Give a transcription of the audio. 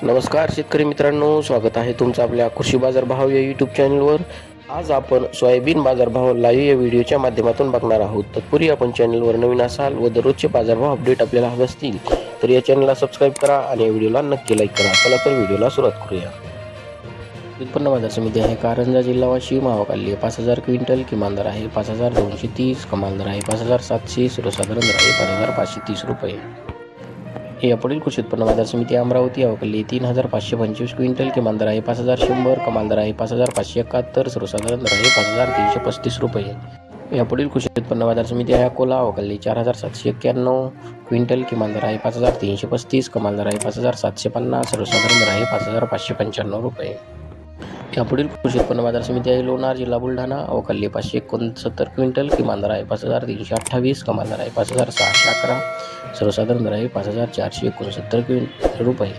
नमस्कार शेतकरी मित्रांनो, स्वागत आहे तुमचं आपल्या कृषी बाजार भाव या यूट्यूब चॅनलवर. आज आपण सोयाबीन बाजारभाव लाईव्ह या व्हिडिओच्या माध्यमातून बघणार आहोत. तत्पूर्वी आपण चॅनलवर नवीन असाल व दररोजचे बाजारभाव अपडेट आपल्याला हवे असतील तर या चॅनलला सबस्क्राईब करा आणि या व्हिडिओला नक्की लाईक करा. चला तर व्हिडिओला सुरुवात करूया. उत्पन्न बाजार समिती आहे कारंजा, जिल्हा वाशिम. आवक आली आहे 5,000 क्विंटल. किमान दर आहे 5,230, कमाल दर आहे 5,700, सर्वसाधारण दर आहे 5,530 रुपये. यापुढील कृषी उत्पन्न बाजार समिती अमरावती. आवक आली 3,525 क्विंटल. किमान दर आहे 5,100, कमाल दर आहे 5,571, सर्वसाधारण दर आहे 5,335 रुपये. यापुढील कृषी उत्पन्न बाजार समिती आहे अकोला. आवक आली 4,791 क्विंटल. किमान दर आहे 5,335, कमाल दर आहे 5,750, सर्वसाधारण दर आहे 5,595 रुपये. यापुढील कृषी उत्पन्न बाजार समिती आहे लोणार, जिल्हा बुलढाणा. आवक आली 569 क्विंटल. किमान दर आहे 5,328, कमाल दर आहे 5,611, सर्वसाधारण दर आहे 5,469 रुपये.